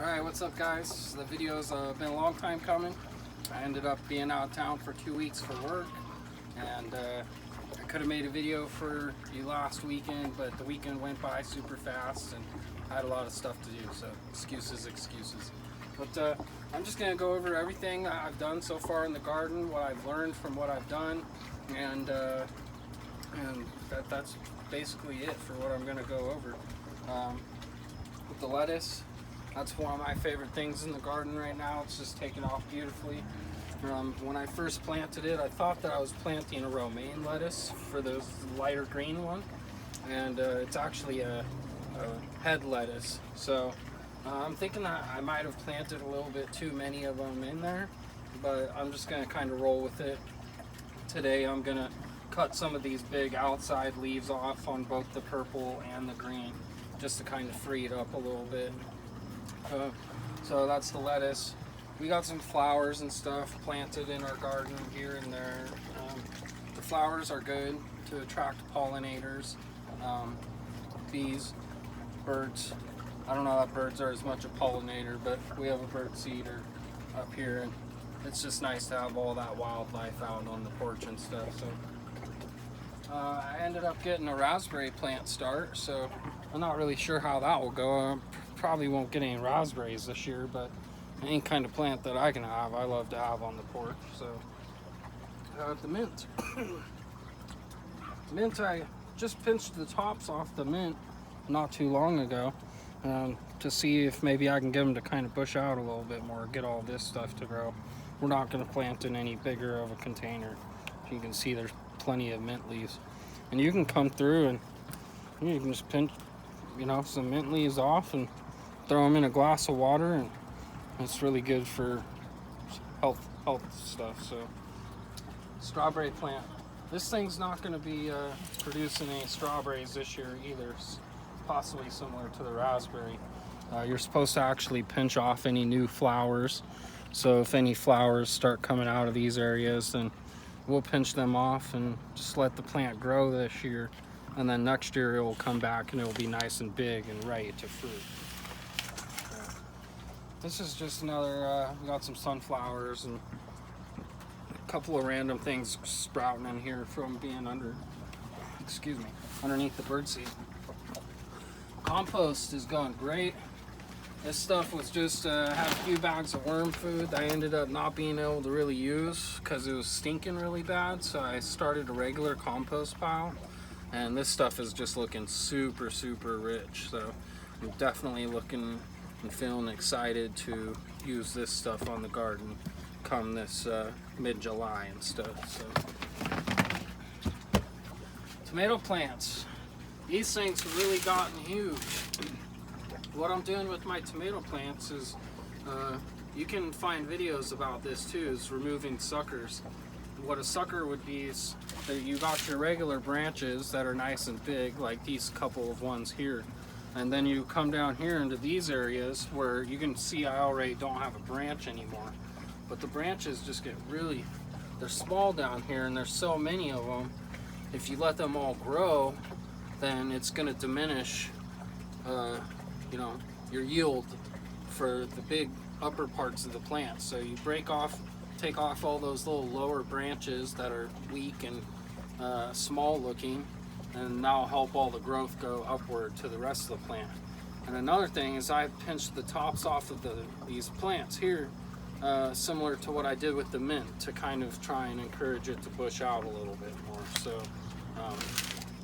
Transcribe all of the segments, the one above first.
Alright, what's up guys? The video's been a long time coming. I ended up being out of town for 2 weeks for work, and I could have made a video for you last weekend, but the weekend went by super fast and I had a lot of stuff to do, so excuses. But I'm just going to go over everything that I've done so far in the garden, what I've learned from what I've done, and that's basically it for what I'm going to go over. With the lettuce, that's one of my favorite things in the garden right now. It's just taking off beautifully. When I first planted it, I thought that I was planting a romaine lettuce for the lighter green one, and it's actually a head lettuce. So I'm thinking that I might have planted a little bit too many of them in there, but I'm just going to kind of roll with it. Today I'm going to cut some of these big outside leaves off on both the purple and the green, just to kind of free it up a little bit. So that's the lettuce. We got some flowers and stuff planted in our garden here and there. The flowers are good to attract pollinators, bees, birds. I don't know that birds are as much a pollinator, but we have a bird seeder up here, and it's just nice to have all that wildlife out on the porch and stuff. So I ended up getting a raspberry plant start, so I'm not really sure how that will go. I probably won't get any raspberries this year, but any kind of plant that I can have, I love to have on the porch. So the mint. Mint, I just pinched the tops off the mint not too long ago to see if maybe I can get them to kind of bush out a little bit more, get all this stuff to grow. We're not going to plant in any bigger of a container. You can see there's plenty of mint leaves, and you can come through and you can just pinch, some mint leaves off and throw them in a glass of water, and it's really good for health stuff. So strawberry plant, this thing's not going to be producing any strawberries this year either. It's possibly similar to the raspberry. You're supposed to actually pinch off any new flowers, so if any flowers start coming out of these areas, then we'll pinch them off and just let the plant grow this year, and then next year it will come back and it will be nice and big and ready to fruit. This is just another, we got some sunflowers and a couple of random things sprouting in here from being underneath the birdseed. Compost is going great. This stuff was just had a few bags of worm food that I ended up not being able to really use because it was stinking really bad, so I started a regular compost pile, and this stuff is just looking super rich. So I'm definitely looking and feeling excited to use this stuff on the garden come this mid-July and stuff. So tomato plants, these things have really gotten huge. What I'm doing with my tomato plants is, you can find videos about this too, is removing suckers. What a sucker would be is that you got your regular branches that are nice and big, like these couple of ones here, and then you come down here into these areas where you can see I already don't have a branch anymore, but the branches just get they're small down here, and there's so many of them. If you let them all grow, then it's going to diminish your yield for the big upper parts of the plant. So you take off all those little lower branches that are weak and small looking, and that'll help all the growth go upward to the rest of the plant. And another thing is I pinched the tops off of these plants here, similar to what I did with the mint, to kind of try and encourage it to bush out a little bit more. So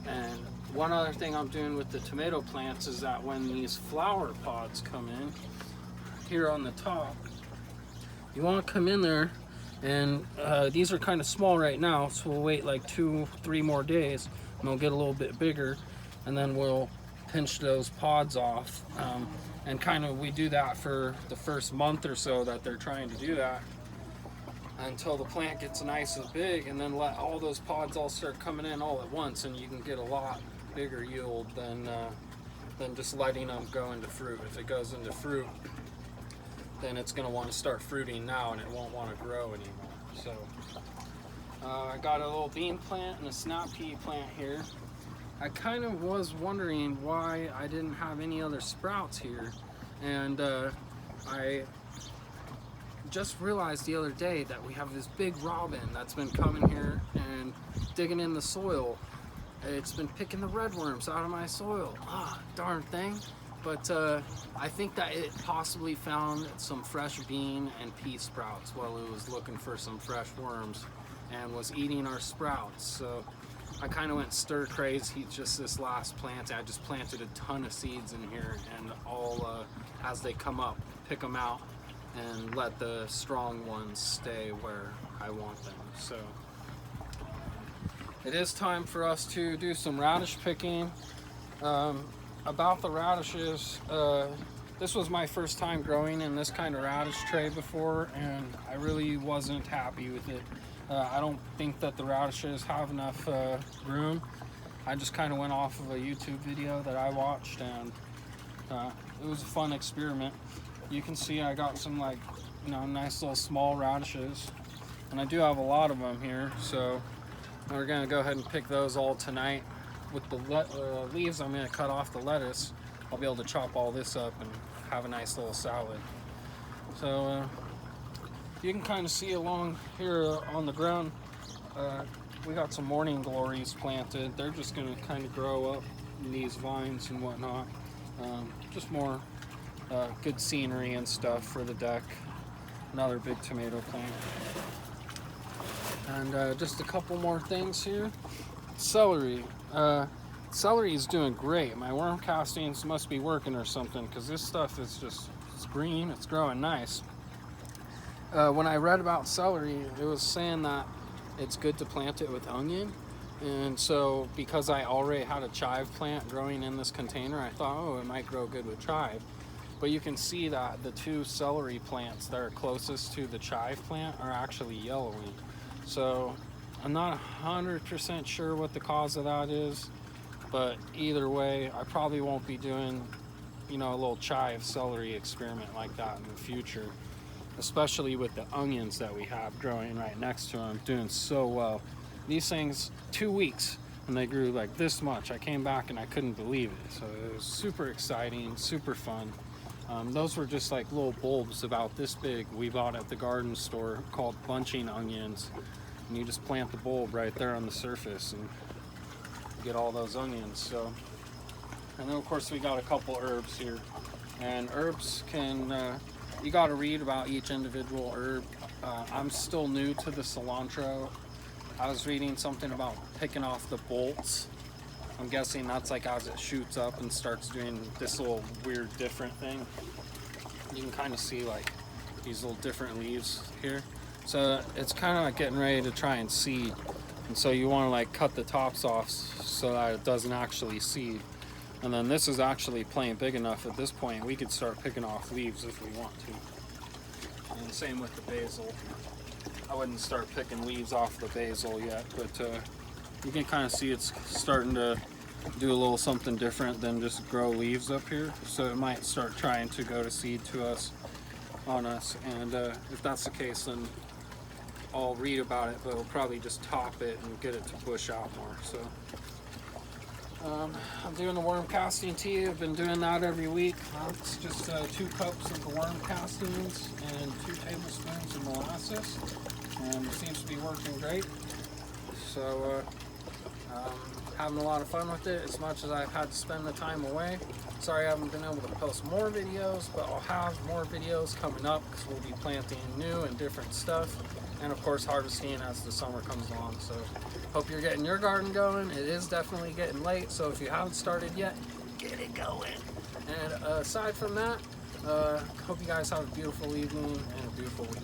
and one other thing I'm doing with the tomato plants is that when these flower pods come in here on the top, you want to come in there, and these are kind of small right now, so we'll wait like 2-3 more days and they'll get a little bit bigger, and then we'll pinch those pods off, and kind of we do that for the first month or so that they're trying to do that, until the plant gets nice and big, and then let all those pods all start coming in all at once, and you can get a lot bigger yield than just letting them go into fruit. If it goes into fruit, then it's going to want to start fruiting now, and it won't want to grow anymore. So I got a little bean plant and a snap pea plant here. I kind of was wondering why I didn't have any other sprouts here, and I just realized the other day that we have this big robin that's been coming here and digging in the soil. It's been picking the redworms out of my soil. Ah, darn thing. But I think that it possibly found some fresh bean and pea sprouts while it was looking for some fresh worms and was eating our sprouts. So I kind of went stir crazy just this last plant. I just planted a ton of seeds in here, and all as they come up, pick them out and let the strong ones stay where I want them. So it is time for us to do some radish picking. About the radishes, this was my first time growing in this kind of radish tray before, and I really wasn't happy with it. I don't think that the radishes have enough room. I just kind of went off of a YouTube video that I watched, and it was a fun experiment. You can see I got some nice little small radishes, and I do have a lot of them here, so we're gonna go ahead and pick those all tonight. With the leaves, I'm gonna cut off the lettuce. I'll be able to chop all this up and have a nice little salad. So you can kind of see along here on the ground, we got some morning glories planted. They're just gonna kind of grow up in these vines and whatnot. Just more good scenery and stuff for the deck. Another big tomato plant. And just a couple more things here. Celery. Celery is doing great. My worm castings must be working or something, because this stuff is it's green, it's growing nice. When I read about celery, it was saying that it's good to plant it with onion. And so because I already had a chive plant growing in this container, I thought, oh, it might grow good with chive. But you can see that the two celery plants that are closest to the chive plant are actually yellowing. So I'm not 100% sure what the cause of that is, but either way, I probably won't be doing, a little chive celery experiment like that in the future, especially with the onions that we have growing right next to them, doing so well. These things, 2 weeks, and they grew like this much. I came back and I couldn't believe it. So it was super exciting, super fun. Those were just like little bulbs about this big we bought at the garden store called bunching onions. And you just plant the bulb right there on the surface and you get all those onions. So, and then of course we got a couple herbs here, and herbs can you got to read about each individual herb. I'm still new to the cilantro. I was reading something about picking off the bolts. I'm guessing that's like as it shoots up and starts doing this little weird different thing. You can kind of see like these little different leaves here. So it's kind of like getting ready to try and seed, and so you want to like cut the tops off so that it doesn't actually seed. And then this is actually playing big enough at this point we could start picking off leaves if we want to. And same with the basil. I wouldn't start picking leaves off the basil yet, but you can kind of see it's starting to do a little something different than just grow leaves up here. So it might start trying to go to seed to us on us, and if that's the case, then I'll read about it, but I'll probably just top it and get it to push out more. So I'm doing the worm casting tea. I've been doing that every week. It's just 2 cups of the worm castings and 2 tablespoons of molasses, and it seems to be working great. So having a lot of fun with it, as much as I've had to spend the time away. Sorry I haven't been able to post more videos, but I'll have more videos coming up because we'll be planting new and different stuff, and of course harvesting as the summer comes along. So hope you're getting your garden going. It is definitely getting late, so if you haven't started yet, get it going. And aside from that, hope you guys have a beautiful evening and a beautiful week.